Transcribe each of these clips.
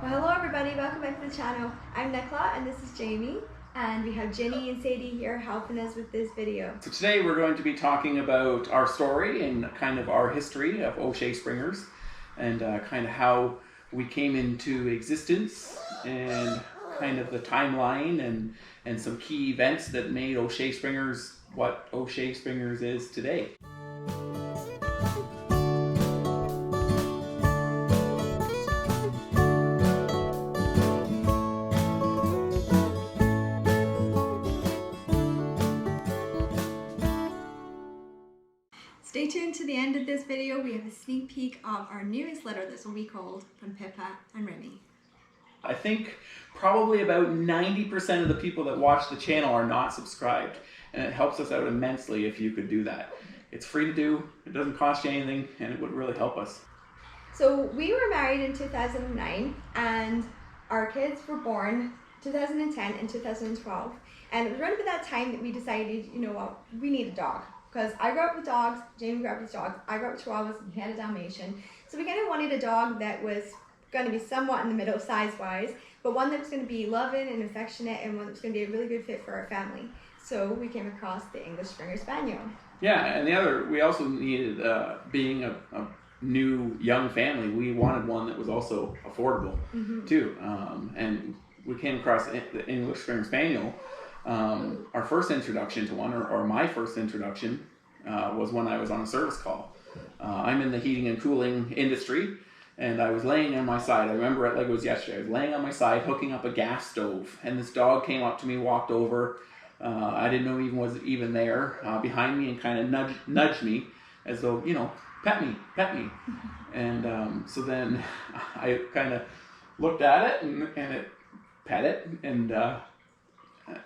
Well, hello everybody, welcome back to the channel. I'm Nicola and this is Jamie, and we have Jenny and Sadie here helping us with this video. So today we're going to be talking about our story and kind of our history of O'Shea Springers and kind of how we came into existence and kind of the timeline and some key events that made O'Shea Springers what O'Shea Springers is today. Stay tuned to the end of this video. We have a sneak peek of our newest letter. This will be called from Pippa and Remy. I think probably about 90% of the people that watch the channel are not subscribed, and it helps us out immensely if you could do that. It's free to do, it doesn't cost you anything, and it would really help us. So we were married in 2009 and our kids were born 2010 and 2012, and it was right about that time that we decided, you know what, we need a dog. Because I grew up with dogs, Jamie grew up with dogs, I grew up with Chihuahuas, and he had a Dalmatian. So we kind of wanted a dog that was going to be somewhat in the middle size-wise, but one that was going to be loving and affectionate and one that was going to be a really good fit for our family. So we came across the English Springer Spaniel. Yeah, and we also needed, being a new young family, we wanted one that was also affordable too. And we came across the English Springer Spaniel. Our first introduction to one, or my first introduction, was when I was on a service call. I'm in the heating and cooling industry, and I was laying on my side. I remember it like it was yesterday. I was laying on my side hooking up a gas stove, and this dog came up to me, walked over. I didn't know he was even there behind me, and kind of nudged me as though, you know, pet me. And so then I kind of looked at it and it pet it, and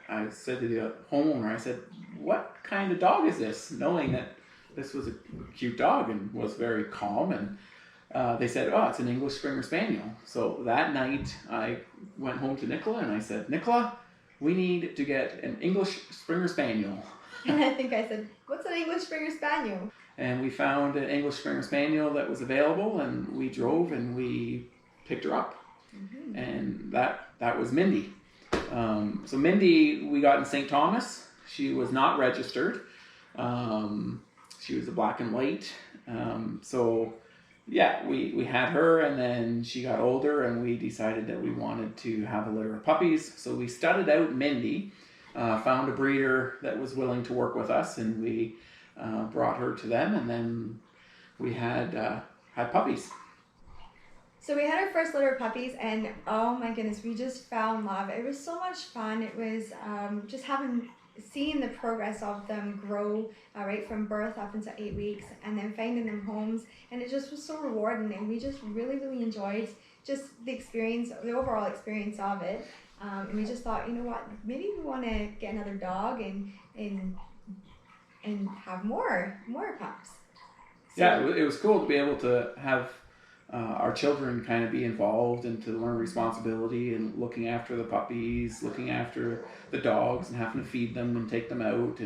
I said to the homeowner, I said, "What kind of dog is this?" Knowing that this was a cute dog and was very calm, and they said, "Oh, it's an English Springer Spaniel." So that night I went home to Nicola and I said, "Nicola, we need to get an English Springer Spaniel." And I think I said, "What's an English Springer Spaniel?" And we found an English Springer Spaniel that was available, and we drove and we picked her up. And that was Mindy. So Mindy we got in St. Thomas. She was not registered. She was a black and white. So yeah, we had her, and then she got older and we decided that we wanted to have a litter of puppies. So we studded out Mindy, found a breeder that was willing to work with us, and we brought her to them, and then we had puppies. So we had our first litter of puppies, and oh my goodness, we just fell in love. It was so much fun. It was just seeing the progress of them grow right from birth up into 8 weeks, and then finding them homes, and it just was so rewarding, and we just really enjoyed just the experience, the overall experience of it. And we just thought, you know what, maybe we want to get another dog and have more pups. So, yeah, it was cool to be able to have our children kind of be involved and to learn responsibility and looking after the puppies, looking after the dogs, and having to feed them and take them out.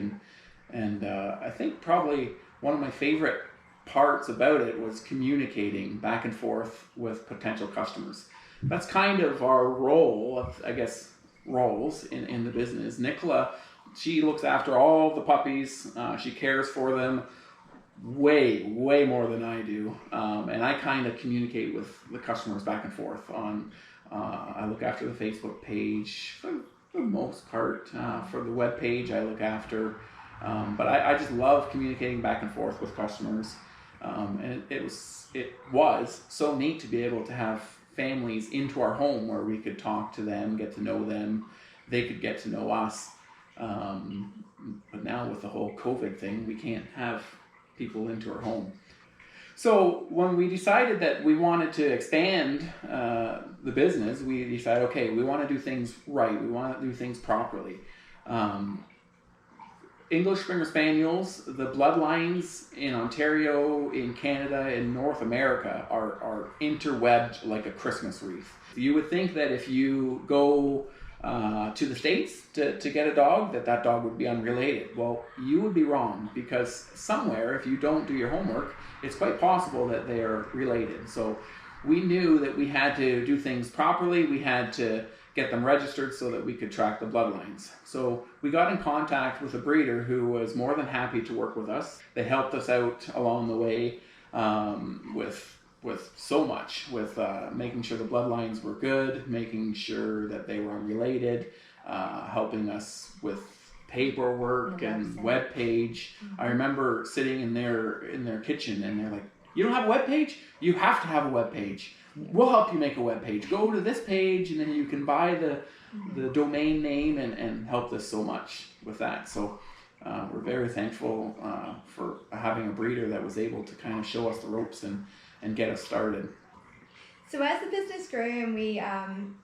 And I think probably one of my favorite parts about it was communicating back and forth with potential customers. That's kind of our role, I guess, roles in the business. Nicola, she looks after all the puppies. She cares for them way more than I do, and I kind of communicate with the customers back and forth on I look after the Facebook page for the most part. For the web page I look after, but I just love communicating back and forth with customers, and it was so neat to be able to have families into our home where we could talk to them, get to know them, they could get to know us, but now with the whole COVID thing, we can't have people into our home. So when we decided that we wanted to expand the business, we decided, okay, we want to do things right. We want to do things properly. English Springer Spaniels, the bloodlines in Ontario, in Canada, in North America are interwebbed like a Christmas wreath. You would think that if you go to the States to get a dog, that dog would be unrelated. Well, you would be wrong, because somewhere, if you don't do your homework, it's quite possible that they are related. So we knew that we had to do things properly. We had to get them registered so that we could track the bloodlines. So we got in contact with a breeder who was more than happy to work with us. They helped us out along the way with so much, with making sure the bloodlines were good, making sure that they were unrelated, helping us with paperwork and web page. I remember sitting in their kitchen and they're like, "You don't have a web page? You have to have a web page. We'll help you make a web page. Go to this page and then you can buy the domain name," and helped us so much with that. So we're very thankful for having a breeder that was able to kind of show us the ropes and get us started. So as the business grew and we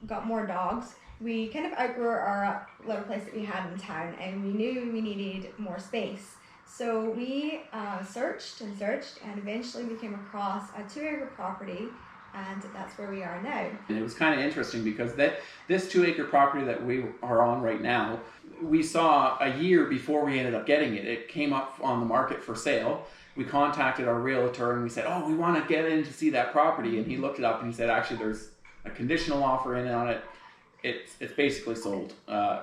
got more dogs, we kind of outgrew our little place that we had in town, and we knew we needed more space. So we searched and eventually we came across a 2-acre property, and that's where we are now. And it was kind of interesting because this 2-acre property that we are on right now, we saw a year before we ended up getting it. It came up on the market for sale. We contacted our realtor and we said, "Oh, we want to get in to see that property." And he looked it up and he said, "Actually, there's a conditional offer in on it. It's basically sold.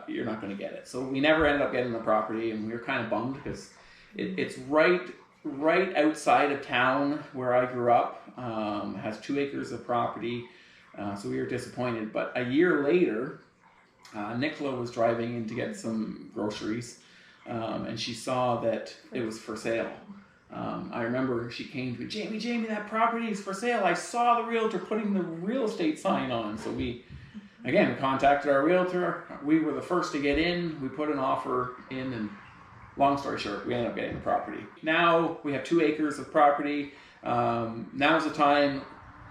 You're not going to get it." So we never ended up getting the property, and we were kind of bummed because it's right outside of town where I grew up. Has 2 acres of property, so we were disappointed. But a year later, Nicola was driving in to get some groceries, and she saw that it was for sale. I remember she came to me, Jamie, that property is for sale. I saw the realtor putting the real estate sign on. So we contacted our realtor. We were the first to get in. We put an offer in, and long story short, we ended up getting the property. Now we have 2 acres of property. Now's the time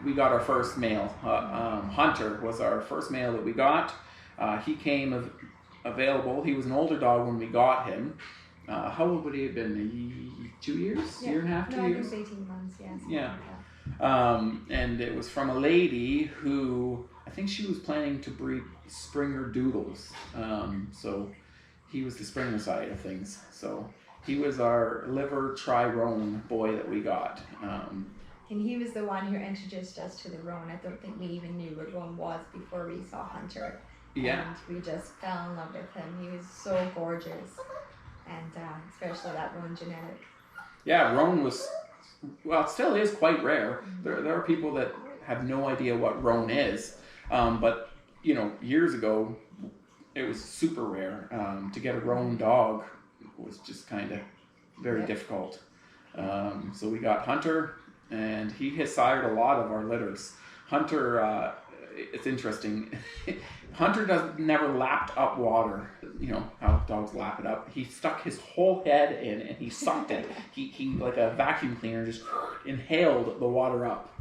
we got our first male. Hunter was our first male that we got. He came available. He was an older dog when we got him. How old would he have been? 2 years? Yeah. Year and a half, 2 years? No, 18 months, yes. Yeah. And it was from a lady who, I think she was planning to breed Springer Doodles. So he was the Springer side of things. So he was our liver tri-roan boy that we got. And he was the one who introduced us to the roan. I don't think we even knew what roan was before we saw Hunter. Yeah. And we just fell in love with him. He was so gorgeous. And especially that roan genetic. Yeah, roan was, well, it still is quite rare. There are people that have no idea what roan is. But, years ago, it was super rare. To get a roan dog was just kind of very difficult. So we got Hunter, and he has sired a lot of our litters. Hunter, it's interesting. Hunter never lapped up water. You know how dogs lap it up. He stuck his whole head in and he sucked it. He like a vacuum cleaner, just inhaled the water up.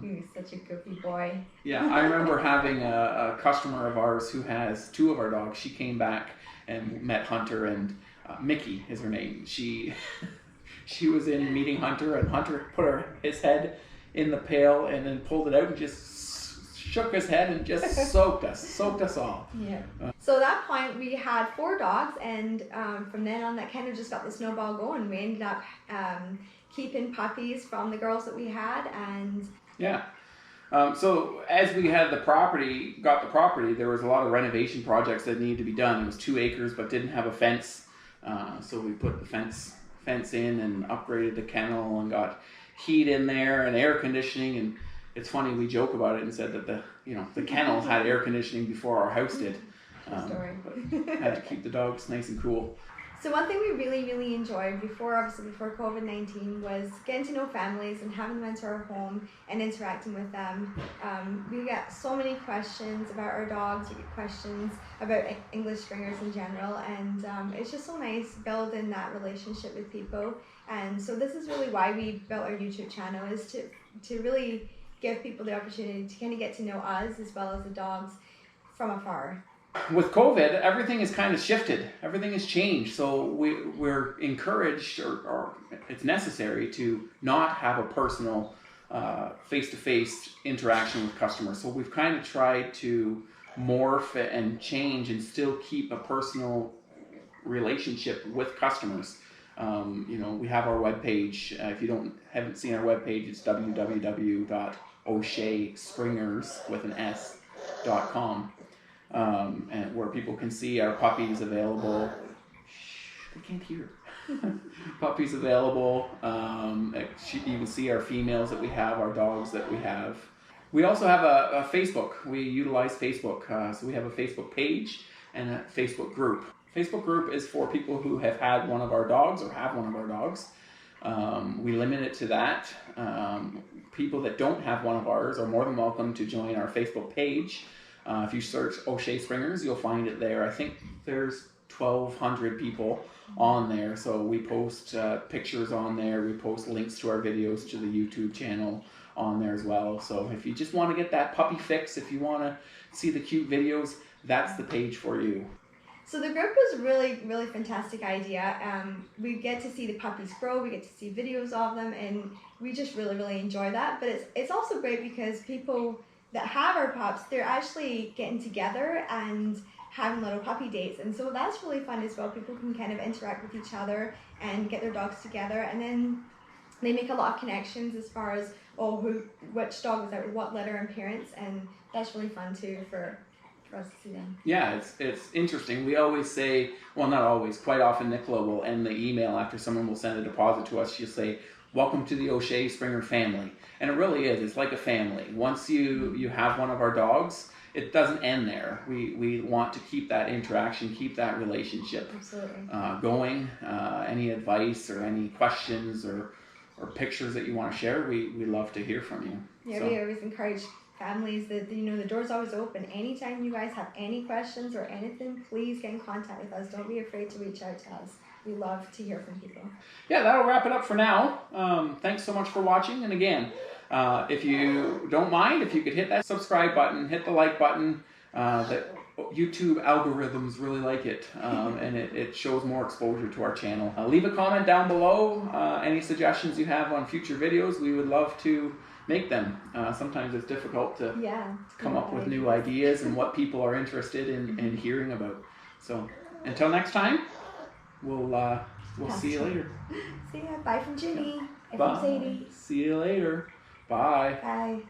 He was such a goofy boy. Yeah, I remember having a customer of ours who has 2 of our dogs. She came back and met Hunter, and Mickey is her name. She was in meeting Hunter, and Hunter put his head in the pail and then pulled it out and just shook his head and just soaked us all. Yeah. So at that point we had 4 dogs, and from then on that kind of just got the snowball going. We ended up keeping puppies from the girls that we had, and yeah. So as we got the property, there was a lot of renovation projects that needed to be done. It was 2 acres but didn't have a fence, so we put the fence in and upgraded the kennel and got heat in there and air conditioning. And it's funny, we joke about it and said that the kennel had air conditioning before our house did. But had to keep the dogs nice and cool. So one thing we really, really enjoyed before COVID-19 was getting to know families and having them into our home and interacting with them. We get so many questions about our dogs. We get questions about English Springers in general, and it's just so nice building that relationship with people. And so this is really why we built our YouTube channel, is to really give people the opportunity to kind of get to know us as well as the dogs from afar. With COVID, everything has kind of shifted. Everything has changed. So we're encouraged, or it's necessary to not have a personal face-to-face interaction with customers. So we've kind of tried to morph and change and still keep a personal relationship with customers. We have our webpage. If you haven't seen our webpage, it's www.professionalizing.com. O'Shea Springers with an S.com, and where people can see our puppies available. Shh, they can't hear. Puppies available. You can see our females that we have, our dogs that we have. We also have a Facebook. We utilize Facebook. So we have a Facebook page and a Facebook group. Facebook group is for people who have had one of our dogs or have one of our dogs. We limit it to that. People that don't have one of ours are more than welcome to join our Facebook page. If you search O'Shea Springers, you'll find it there. I think there's 1,200 people on there. So we post pictures on there. We post links to our videos to the YouTube channel on there as well. So if you just want to get that puppy fix, if you want to see the cute videos, that's the page for you. So the group was really, really fantastic idea. We get to see the puppies grow, we get to see videos of them, and we just really, really enjoy that. But it's also great because people that have our pups, they're actually getting together and having little puppy dates, and so that's really fun as well. People can kind of interact with each other and get their dogs together, and then they make a lot of connections as far as which dog was out with what litter and parents, and that's really fun too for us to see them. Yeah, it's interesting. We always say, well, not always, quite often Nicola will end the email after someone will send a deposit to us. She'll say, welcome to the O'Shea Springer family. And it really is. It's like a family. Once you have one of our dogs, it doesn't end there. We want to keep that interaction, keep that relationship going. Any advice or any questions or pictures that you want to share, we love to hear from you. Yeah, we always encourage families that, the door's always open. Anytime you guys have any questions or anything, please get in contact with us. Don't be afraid to reach out to us. We love to hear from people. Yeah, that'll wrap it up for now. Thanks so much for watching. And again, if you don't mind, if you could hit that subscribe button, hit the like button. The YouTube algorithms really like it, and it shows more exposure to our channel. Leave a comment down below. Any suggestions you have on future videos, we would love to make them. Sometimes it's difficult to come up with new ideas and what people are interested in hearing about. So until next time, we'll see you later. See ya. Bye from Ginny. Bye. From Sadie. See you later. Bye. Bye.